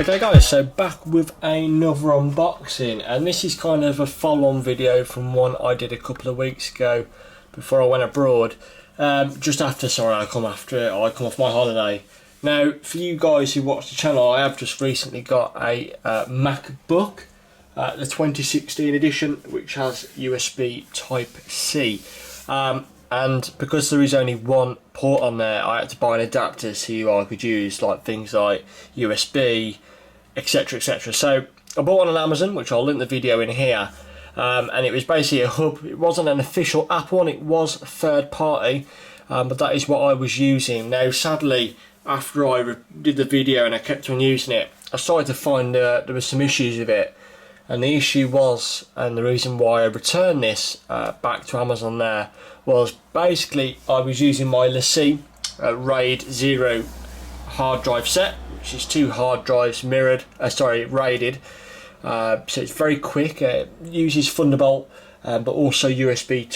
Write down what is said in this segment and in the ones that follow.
Okay guys, so back with another unboxing, and this is kind of a follow-on video from one I did a couple of weeks ago before I went abroad. Just after, I come off my holiday. Now, for you guys who watch the channel, I have just recently got a Macbook, the 2016 edition, which has USB Type-C. And because there is only one port on there, I had to buy an adapter so I could use like things like USB, etc, etc. So I bought one on Amazon, which I'll link the video in here, and it was basically a hub. It wasn't an official Apple one, it was third party, but that is what I was using. Now sadly, after I did the video and I kept on using it, I started to find there were some issues with it. And the issue was, and the reason why I returned this back to Amazon there, was basically I was using my LaCie RAID 0 hard drive set, which is 2 hard drives raided. So it's very quick, it uses Thunderbolt, but also USB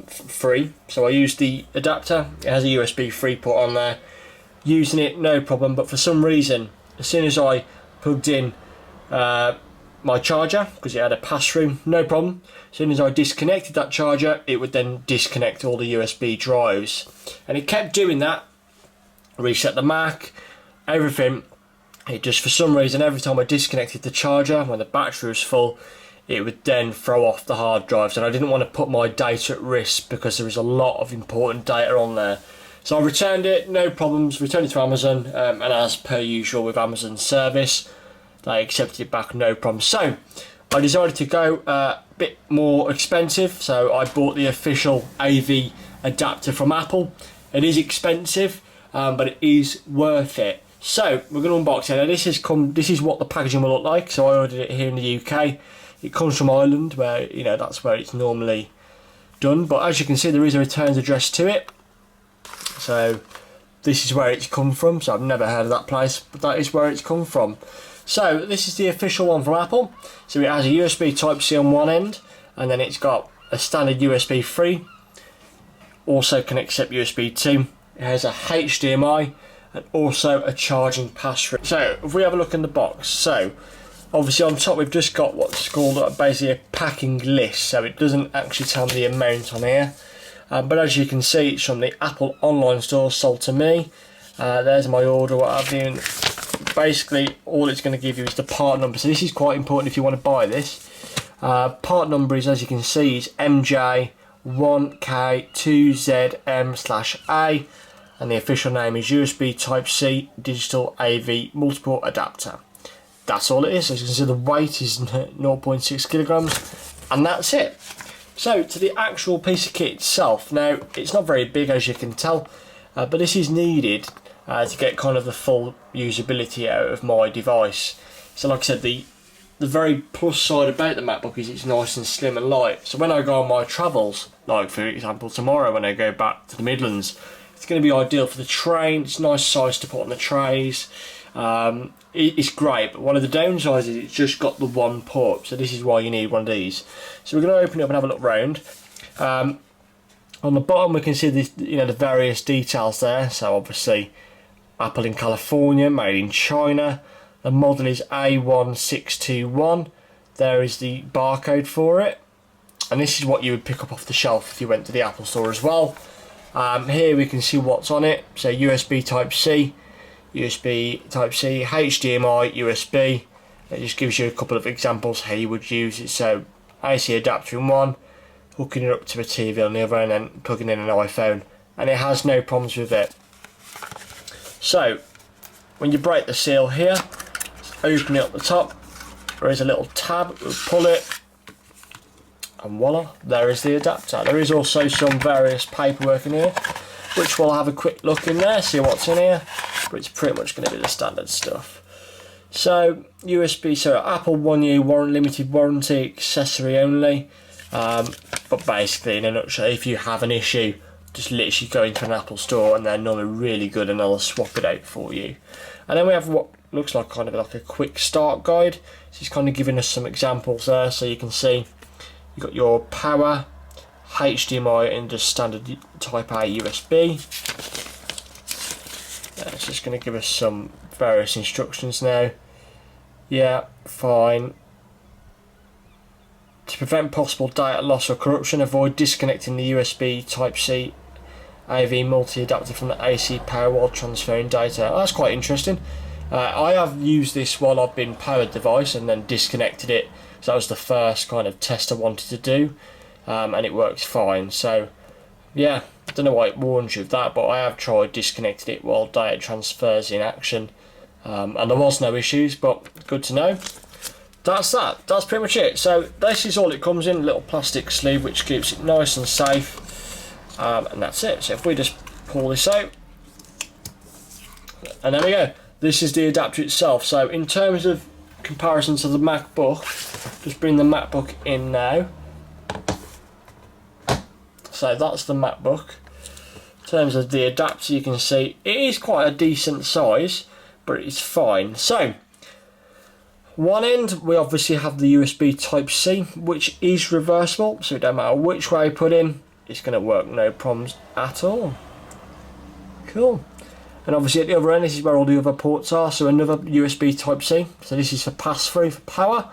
free. So I used the adapter, it has a USB 3 port on there, using it no problem, but for some reason, as soon as I plugged in my charger, because it had a pass-through, no problem. As soon as I disconnected that charger, it would then disconnect all the USB drives, and it kept doing that. Reset the Mac, everything. It just, for some reason, every time I disconnected the charger when the battery was full, it would then throw off the hard drives, and I didn't want to put my data at risk because there was a lot of important data on there. So I returned it, no problems, returned it to Amazon, and as per usual with Amazon service, they accepted it back, no problem. So I decided to go a bit more expensive, so I bought the official AV adapter from Apple. It is expensive, but it is worth it. So we're going to unbox it. Now this is what the packaging will look like. So I ordered it here in the UK. It comes from Ireland, where that's where it's normally done. But as you can see, there is a returns address to it. So this is where it's come from. So I've never heard of that place, but that is where it's come from. So this is the official one from Apple. So it has a USB Type-C on one end, and then it's got a standard USB 3. Also can accept USB 2. It has a HDMI and also a charging pass-through. So if we have a look in the box, so obviously on top we've just got what's called basically a packing list. So it doesn't actually tell me the amount on here, but as you can see, it's from the Apple online store, sold to me. There's my order, what have you. Basically all it's going to give you is the part number, so this is quite important if you want to buy this. Part number is, as you can see, is MJ1K2ZM/A, and the official name is USB Type-C Digital AV Multiport Adapter. That's all it is. As you can see, the weight is 0.6 kilograms, and that's it. So to the actual piece of kit itself, now it's not very big, as you can tell, but this is needed to get kind of the full usability out of my device. So like I said, the very plus side about the MacBook is it's nice and slim and light. So when I go on my travels, like for example tomorrow when I go back to the Midlands, it's going to be ideal for the train. It's nice size to put on the trays. It's great, but one of the downsides is it's just got the one port, so this is why you need one of these. So we're going to open it up and have a look round. On the bottom we can see this, the various details there. So obviously Apple in California, made in China. The model is A1621. There is the barcode for it, and this is what you would pick up off the shelf if you went to the Apple store as well. Here we can see what's on it. So USB Type-C, USB Type-C, HDMI, USB. It just gives you a couple of examples how you would use it. So AC adapter in one, hooking it up to a TV on the other, and then plugging in an iPhone, and it has no problems with it. So when you break the seal here, open it up the top, there is a little tab, we'll pull it, and voila, there is the adapter. There is also some various paperwork in here, which we'll have a quick look in there, see what's in here, but it's pretty much going to be the standard stuff. So USB, so Apple 1 year limited warranty, accessory only, but basically in a nutshell, if you have an issue, just literally go into an Apple store and they're normally really good and they'll swap it out for you. And then we have what looks like kind of like a quick start guide. So it's kind of giving us some examples there, so you can see you've got your power, HDMI and just standard Type A USB. It's just going to give us some various instructions now. Yeah, fine. To prevent possible data loss or corruption, avoid disconnecting the USB Type-C AV multi-adapter from the AC power while transferring data. Oh, that's quite interesting. I have used this while I've been powered device and then disconnected it. So that was the first kind of test I wanted to do, and it works fine. So yeah, I don't know why it warns you of that, but I have tried disconnecting it while data transfers in action, and there was no issues, but good to know. That's pretty much it. So this is all it comes in, a little plastic sleeve which keeps it nice and safe, and that's it. So if we just pull this out, and there we go, this is the adapter itself. So in terms of comparison to the MacBook, just bring the MacBook in now. So that's the MacBook. In terms of the adapter, you can see it is quite a decent size, but it's fine. So one end we obviously have the USB Type-C, which is reversible, so it don't matter which way you put in, it's going to work no problems at all. Cool. And obviously at the other end, this is where all the other ports are, so another USB Type-C. So this is for pass-through for power.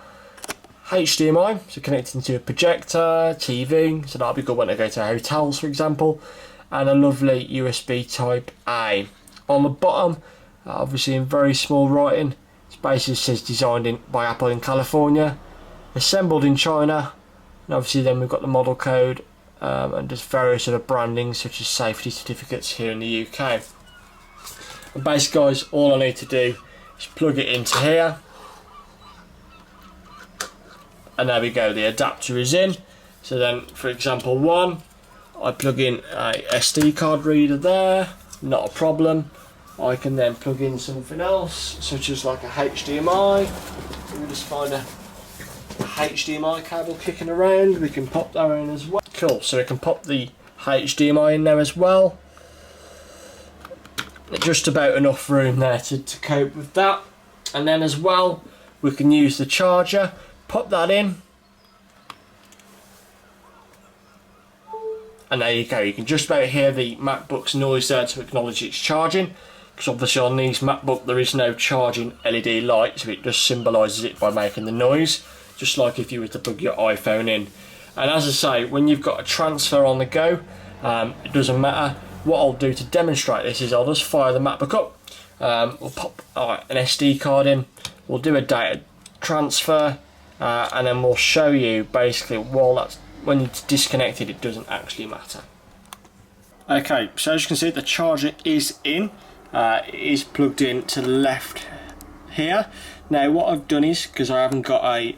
HDMI, so connecting to a projector, TV, so that'll be good when I go to hotels, for example. And a lovely USB Type-A. On the bottom, obviously in very small writing, it basically says designed by Apple in California, assembled in China, and obviously then we've got the model code, and just various other branding such as safety certificates here in the UK. And basically guys, all I need to do is plug it into here, and there we go, the adapter is in. So then for example one, I plug in a SD card reader there, not a problem. I can then plug in something else, such as like a HDMI. We just find a HDMI cable kicking around, we can pop that in as well. Cool, so we can pop the HDMI in there as well. Just about enough room there to cope with that. And then as well, we can use the charger, pop that in. And there you go, you can just about hear the MacBook's noise there to acknowledge it's charging. Because obviously on these MacBook there is no charging LED light, so it just symbolises it by making the noise, just like if you were to plug your iPhone in. And as I say, when you've got a transfer on the go, it doesn't matter. What I'll do to demonstrate this is I'll just fire the MacBook up, we'll pop an SD card in, we'll do a data transfer, and then we'll show you basically when it's disconnected, it doesn't actually matter. Okay, so as you can see, the charger is in. It is plugged in to the left here. Now what I've done is, because I haven't got a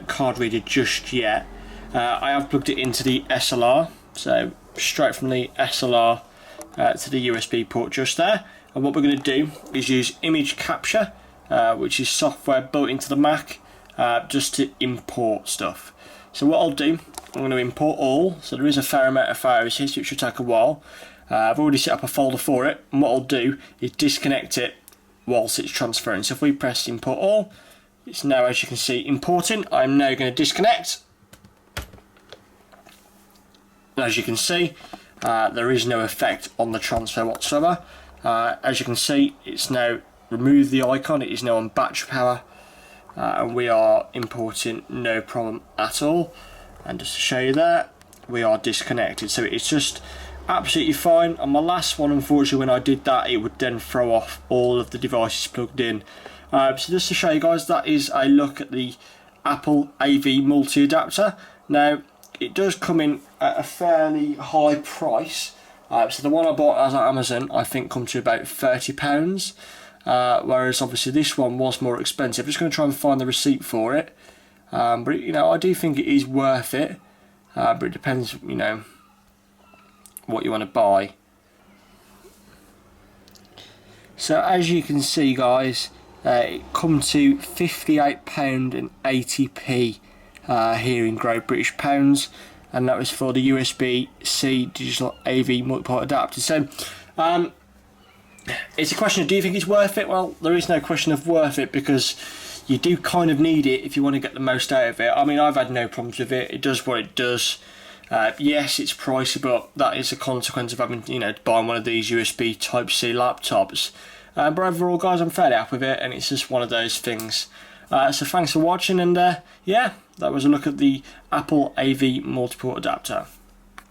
card reader just yet, I have plugged it into the SLR, so straight from the SLR to the USB port just there. And what we're going to do is use image capture, which is software built into the Mac, just to import stuff. So what I'll do, I'm going to import all, so there is a fair amount of files here, so it should take a while. I've already set up a folder for it, and what I'll do is disconnect it whilst it's transferring. So if we press import all, it's now, as you can see, importing. I'm now going to disconnect. As you can see, there is no effect on the transfer whatsoever. As you can see, it's now removed the icon, it is now on battery power, and we are importing no problem at all. And just to show you there, we are disconnected, so it's just absolutely fine. On my last one, unfortunately, when I did that, it would then throw off all of the devices plugged in. So just to show you guys, that is a look at the Apple AV multi-adapter. Now it does come in at a fairly high price, so the one I bought as on Amazon I think come to about £30, whereas obviously this one was more expensive. I'm just going to try and find the receipt for it, but you know, I do think it is worth it, but it depends, you know, what you want to buy. So as you can see guys, it come to £58.80p here in Great British Pounds, and that was for the USB-C digital AV multiport adapter. So it's a question of, do you think it's worth it? Well, there is no question of worth it, because you do kind of need it if you want to get the most out of it. I mean, I've had no problems with it, it does what it does. Yes, it's pricey, but that is a consequence of having, you know, buying one of these USB Type-C laptops. But overall, guys, I'm fairly happy with it, and it's just one of those things. So thanks for watching, and yeah, that was a look at the Apple AV Multiport adapter.